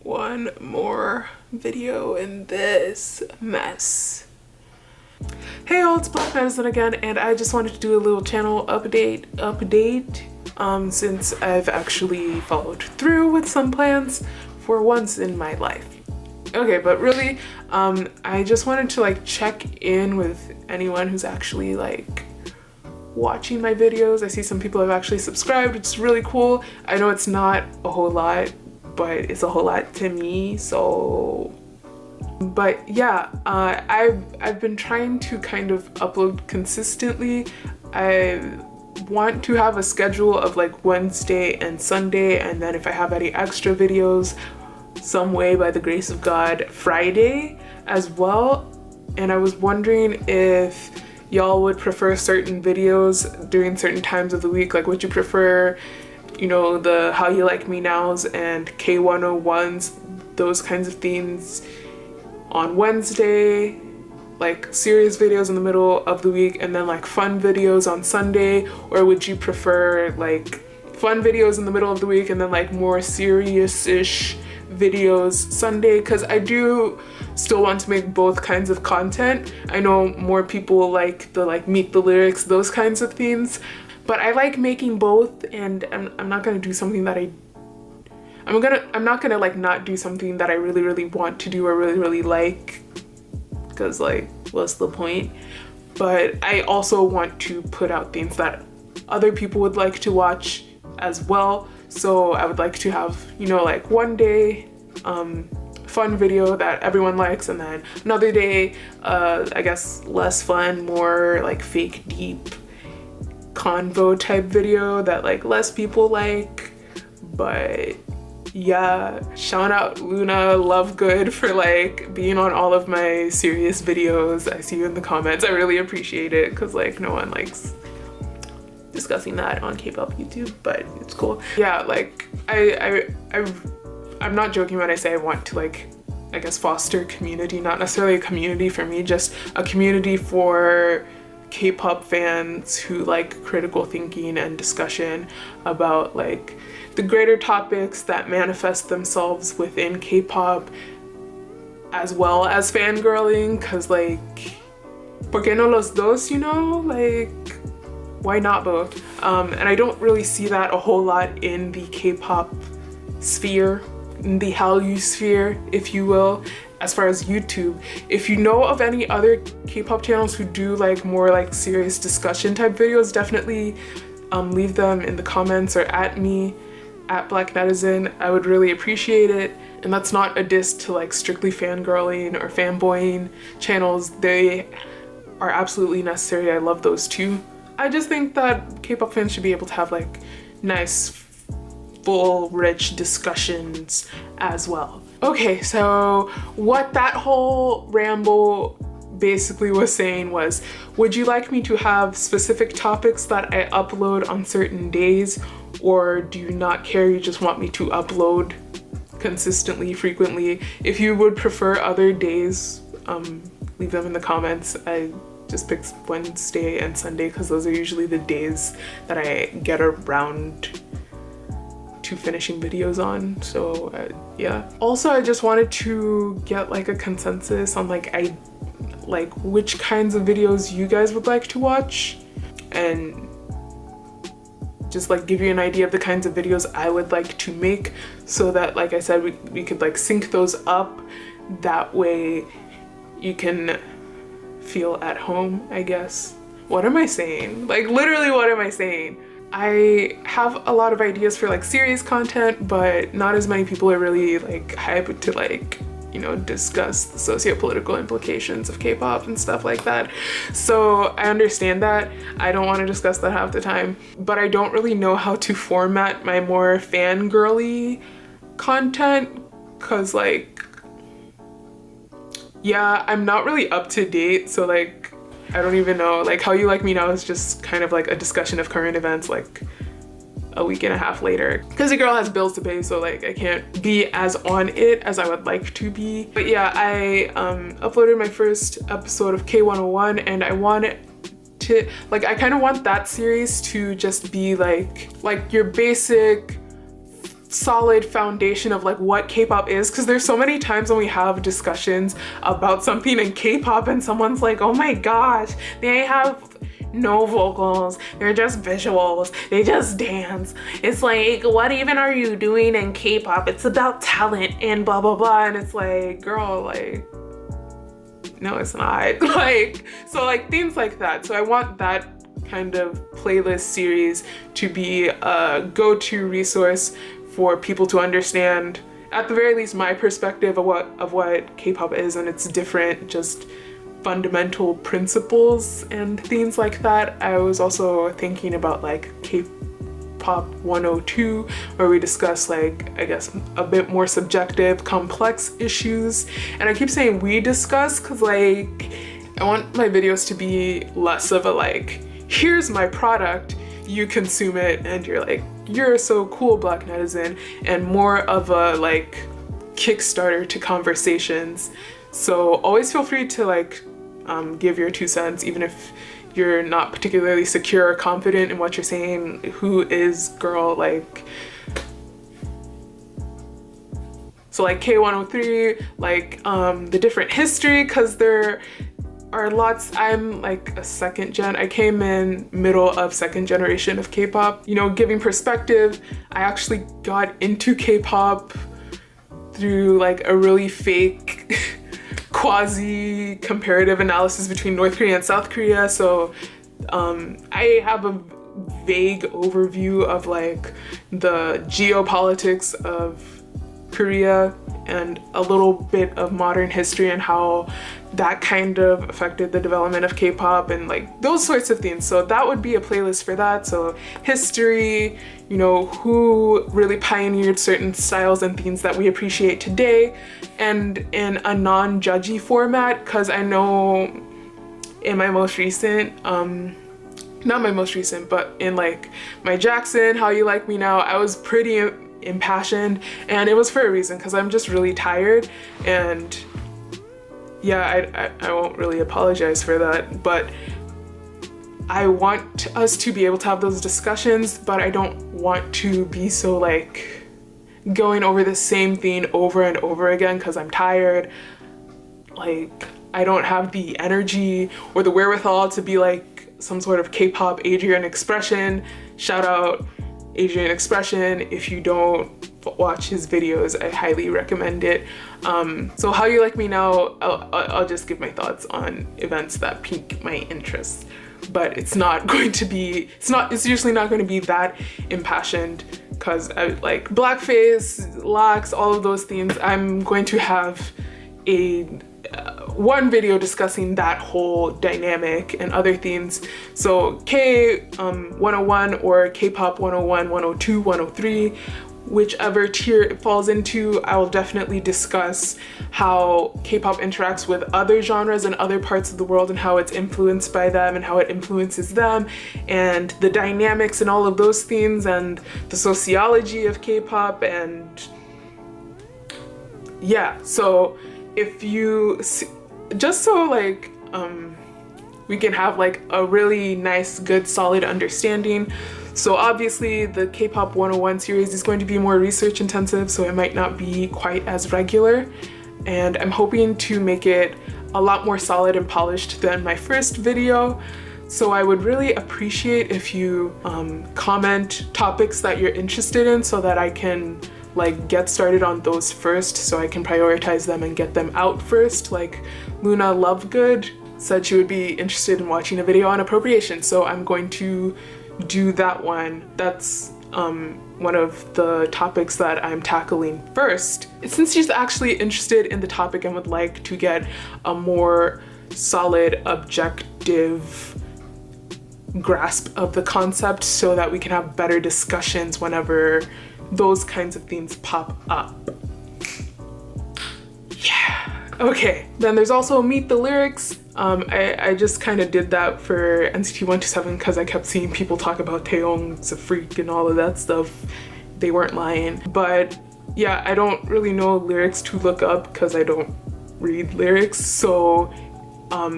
one more video in this mess. Hey all, it's blacknetizen again, and I just wanted to do a little channel update since I've actually followed through with some plans for once in my life. Okay, but really, I just wanted to like check in with anyone who's actually like watching my videos. I see some people have actually subscribed, which is really cool. I know it's not a whole lot, but it's a whole lot to me, so. But yeah, I've been trying to kind of upload consistently. I want to have a schedule of like Wednesday and Sunday, and then if I have any extra videos, some way by the grace of God, Friday as well. And I was wondering if y'all would prefer certain videos during certain times of the week. Like, would you prefer, you know, the Hallyu Like Me Nows and K101s, those kinds of themes on Wednesday, like serious videos in the middle of the week, and then like fun videos on Sunday? Or would you prefer like fun videos in the middle of the week and then like more serious-ish videos Sunday? Because I do still want to make both kinds of content. I know more people like the like meet the lyrics, those kinds of themes, but I like making both, and I'm not gonna do something that I'm not gonna like not do something that I really want to do or really like, because like what's the point? But I also want to put out things that other people would like to watch as well. So I would like to have, you know, like one day fun video that everyone likes, and then another day I guess less fun, more like fake deep convo type video that like less people like. But yeah, shout out Luna Lovegood for like being on all of my serious videos. I see you in the comments. I really appreciate it, because like no one likes discussing that on K-pop YouTube, but it's cool. Yeah, like I'm not joking when I say I want to like, I guess, foster community, not necessarily a community for me, just a community for K-pop fans who like critical thinking and discussion about like the greater topics that manifest themselves within K-pop, as well as fangirling, because like, ¿por qué no los dos, you know? Like, why not both? And I don't really see that a whole lot in the K-pop sphere, in the Hallyu sphere, if you will, as far as YouTube. If you know of any other K-pop channels who do like more like serious discussion type videos, definitely leave them in the comments or at me, at blacknetizen. I would really appreciate it. And that's not a diss to like strictly fangirling or fanboying channels. They are absolutely necessary. I love those too. I just think that K-pop fans should be able to have like nice, full, rich discussions as well. Okay, so what that whole ramble basically was saying was, would you like me to have specific topics that I upload on certain days, or do you not care, you just want me to upload consistently, frequently? If you would prefer other days, leave them in the comments. I just picked Wednesday and Sunday because those are usually the days that I get around to finishing videos on, so yeah. Also, I just wanted to get like a consensus on like which kinds of videos you guys would like to watch, and just like give you an idea of the kinds of videos I would like to make, so that, like I said, we could like sync those up. That way you can feel at home, I guess. What am I saying? Like literally, what am I saying? I have a lot of ideas for like serious content, but not as many people are really like hyped to like, you know, discuss the socio-political implications of K-pop and stuff like that. So I understand that. I don't want to discuss that half the time, but I don't really know how to format my more fangirly content, because like, yeah, I'm not really up to date, so like I don't even know. Like Hallyu Like Me Now is just kind of like a discussion of current events like a week and a half later, because the girl has bills to pay, so like I can't be as on it as I would like to be. But yeah, I uploaded my first episode of K101, and I want it to like, I kind of want that series to just be like your basic solid foundation of like what K-pop is, because there's so many times when we have discussions about something in K-pop and someone's like, oh my gosh, they have no vocals, they're just visuals, they just dance. It's like, what even are you doing in K-pop? It's about talent and blah blah blah. And it's like, girl, like, no, it's not. Like, so like things like that. So I want that kind of playlist series to be a go-to resource for people to understand, at the very least, my perspective of what K-pop is and its different just fundamental principles and things like that. I was also thinking about like K-pop 102, where we discuss like, I guess, a bit more subjective, complex issues. And I keep saying we discuss because like I want my videos to be less of a like, here's my product, you consume it and you're like, you're so cool, Black Netizen, and more of a like Kickstarter to conversations. So always feel free to like give your 2 cents, even if you're not particularly secure or confident in what you're saying. Who is girl? Like, so like K103, like the different history, because there are lots. I'm like a second gen. I came in middle of second generation of K-pop. You know, giving perspective, I actually got into K-pop through like a really fake quasi comparative analysis between North Korea and South Korea. So I have a vague overview of like the geopolitics of Korea and a little bit of modern history and how that kind of affected the development of K-pop and like those sorts of things. So that would be a playlist for that. So history, you know, who really pioneered certain styles and things that we appreciate today, and in a non-judgy format, because I know in my most recent, not my most recent, but in like my Jackson, Hallyu Like Me Now, I was pretty impassioned, and it was for a reason, because I'm just really tired. And yeah, I won't really apologize for that, but I want us to be able to have those discussions, but I don't want to be so like going over the same thing over and over again, because I'm tired. Like, I don't have the energy or the wherewithal to be like some sort of K-pop Adrian Expression. Shout out Adrian Expression. If you don't watch his videos, I highly recommend it. So How You Like Me Now, I'll just give my thoughts on events that pique my interest, but it's not going to be, it's usually not going to be that impassioned, because I like blackface, locks, all of those things. I'm going to have a one video discussing that whole dynamic and other things. So K101 or K-pop 101, 102, 103, whichever tier it falls into, I will definitely discuss how K-pop interacts with other genres and other parts of the world, and how it's influenced by them and how it influences them, and the dynamics and all of those things, and the sociology of K-pop. And yeah, so if you just so like we can have like a really nice, good, solid understanding. So obviously the K-pop 101 series is going to be more research intensive, so it might not be quite as regular, and I'm hoping to make it a lot more solid and polished than my first video. So I would really appreciate if you comment topics that you're interested in, so that I can like get started on those first, so I can prioritize them and get them out first. Like Luna Lovegood said she would be interested in watching a video on appropriation, so I'm going to do that one. That's one of the topics that I'm tackling first. Since she's actually interested in the topic and would like to get a more solid, objective grasp of the concept, so that we can have better discussions whenever those kinds of things pop up. Yeah. Okay, then there's also Meet the Lyrics. I just kind of did that for NCT 127 because I kept seeing people talk about Taeyong's a freak and all of that stuff. They weren't lying. But yeah, I don't really know lyrics to look up because I don't read lyrics. So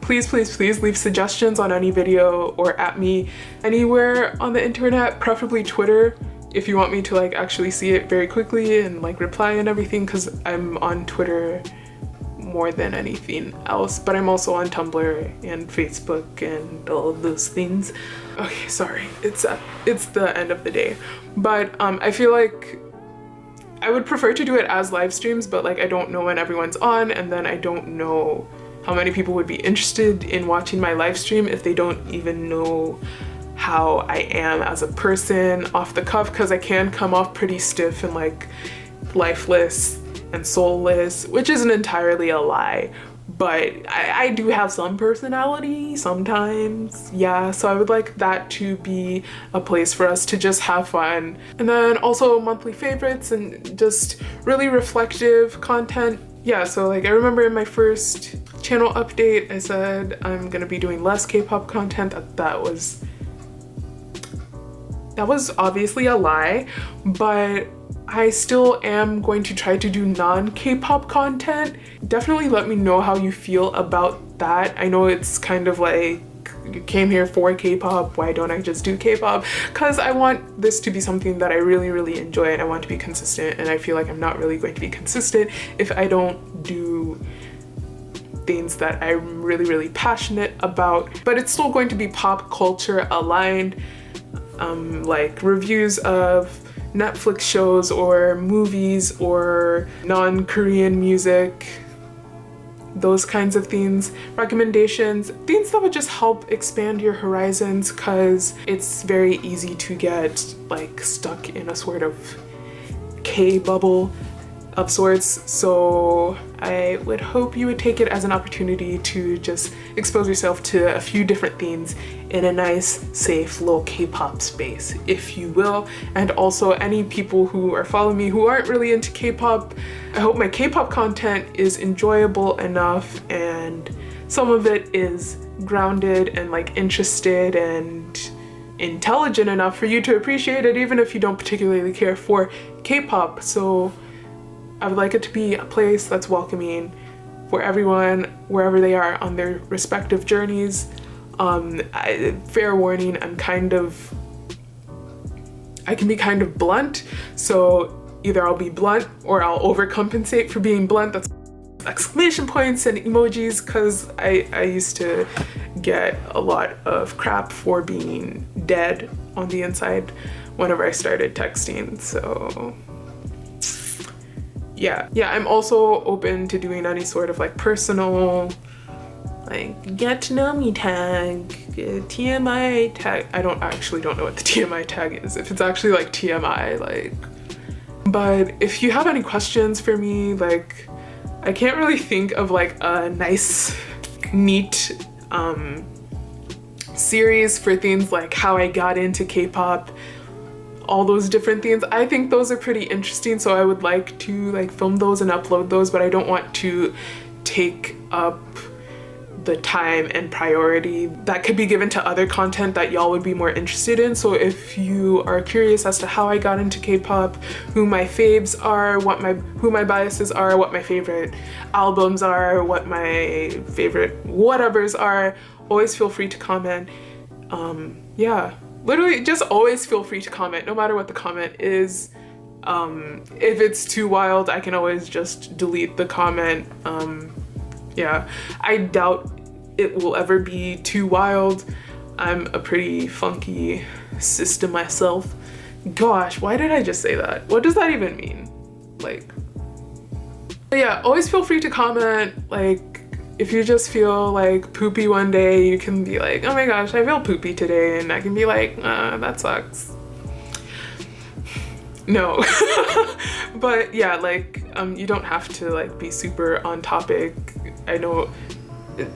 please leave suggestions on any video or at me anywhere on the internet, preferably Twitter, if you want me to like actually see it very quickly and like reply and everything, because I'm on Twitter more than anything else, but I'm also on Tumblr and Facebook and all of those things. Okay, sorry, it's the end of the day, but I feel like I would prefer to do it as live streams, but like I don't know when everyone's on, and then I don't know how many people would be interested in watching my live stream if they don't even know how I am as a person off the cuff, because I can come off pretty stiff and like lifeless and soulless, which isn't entirely a lie, but I do have some personality sometimes, yeah, so I would like that to be a place for us to just have fun. And then also monthly favorites and just really reflective content. Yeah, so like I remember in my first channel update I said I'm gonna be doing less K-pop content. That was obviously a lie, but I still am going to try to do non-K-pop content. Definitely let me know how you feel about that. I know it's kind of like, you came here for K-pop, why don't I just do K-pop? Because I want this to be something that I really, really enjoy, and I want to be consistent, and I feel like I'm not really going to be consistent if I don't do things that I'm really, really passionate about. But it's still going to be pop culture aligned, like reviews of Netflix shows or movies or non-Korean music, those kinds of things, recommendations, things that would just help expand your horizons, because it's very easy to get like stuck in a sort of K bubble of sorts. So I would hope you would take it as an opportunity to just expose yourself to a few different themes in a nice, safe, little K-pop space, if you will. And also any people who are following me who aren't really into K-pop, I hope my K-pop content is enjoyable enough and some of it is grounded and like interested and intelligent enough for you to appreciate it, even if you don't particularly care for K-pop. So I would like it to be a place that's welcoming for everyone, wherever they are on their respective journeys. Fair warning, I can be kind of blunt, so either I'll be blunt or I'll overcompensate for being blunt. That's exclamation points and emojis, because I used to get a lot of crap for being dead on the inside whenever I started texting, so yeah, I'm also open to doing any sort of like personal, like get to know me tag, TMI tag. I don't know what the TMI tag is, if it's actually like TMI, like. But if you have any questions for me, like I can't really think of like a nice, neat series for things like how I got into K-pop, all those different things. I think those are pretty interesting, so I would like to like film those and upload those, but I don't want to take up the time and priority that could be given to other content that y'all would be more interested in. So if you are curious as to how I got into K-pop, who my faves are, who my biases are, what my favorite albums are, what my favorite whatevers are, always feel free to comment. Yeah, literally just always feel free to comment, no matter what the comment is. If it's too wild, I can always just delete the comment. Yeah, I doubt it will ever be too wild. I'm a pretty funky system myself. Gosh, why did I just say that? What does that even mean? Like, but yeah, always feel free to comment. Like, if you just feel like poopy one day, you can be like, oh my gosh, I feel poopy today, and I can be like, that sucks. No. But yeah, like you don't have to like be super on topic. I know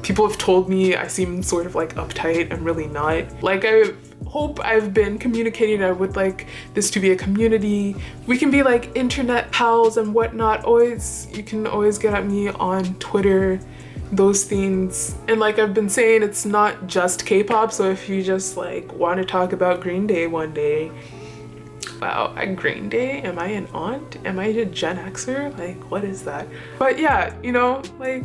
people have told me I seem sort of like uptight. I'm really not. Like, I hope I've been communicating. I would like this to be a community. We can be like internet pals and whatnot. You can always get at me on Twitter, those things. And like I've been saying, it's not just K-pop, so if you just like want to talk about Green Day one day, wow, Green Day? Am I an aunt? Am I a Gen Xer? Like, what is that? But yeah, you know, like,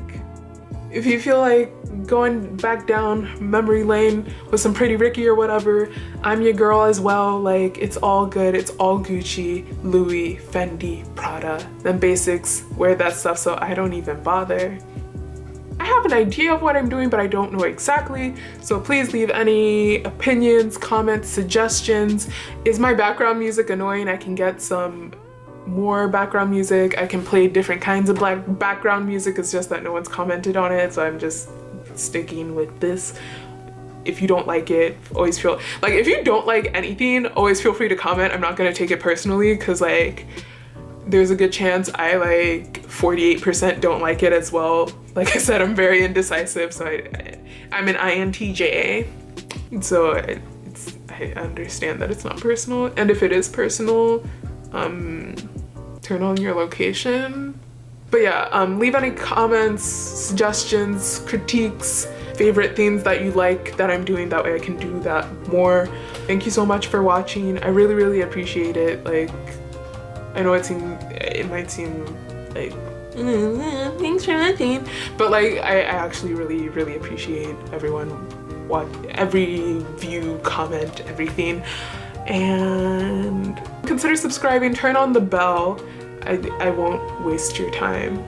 if you feel like going back down memory lane with some Pretty Ricky or whatever, I'm your girl as well. Like, it's all good, it's all Gucci, Louis, Fendi, Prada, them basics, wear that stuff, so I don't even bother. I have an idea of what I'm doing, but I don't know exactly, so please leave any opinions, comments, suggestions. Is my background music annoying? I can get some more background music. I can play different kinds of background music. It's just that no one's commented on it, so I'm just sticking with this. If you don't like it, always feel like, if you don't like anything, always feel free to comment. I'm not gonna take it personally, because like there's a good chance I like 48% don't like it as well. Like I said, I'm very indecisive, so I'm an INTJ, so I understand that it's not personal, and if it is personal, turn on your location. But yeah, leave any comments, suggestions, critiques, favorite things that you like that I'm doing, that way I can do that more. Thank you so much for watching. I really appreciate it. Like, I know it might seem like thanks for watching, but like I actually really appreciate everyone, every view, comment, everything. And consider subscribing, turn on the bell. I won't waste your time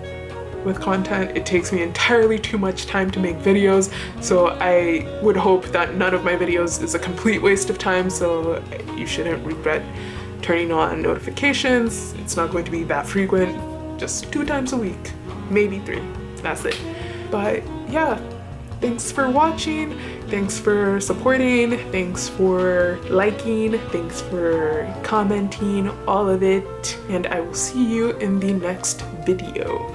with content. It takes me entirely too much time to make videos, so I would hope that none of my videos is a complete waste of time, so you shouldn't regret turning on notifications. It's not going to be that frequent, just 2 times a week, maybe 3, that's it. But yeah, thanks for watching, thanks for supporting, thanks for liking, thanks for commenting, all of it, and I will see you in the next video.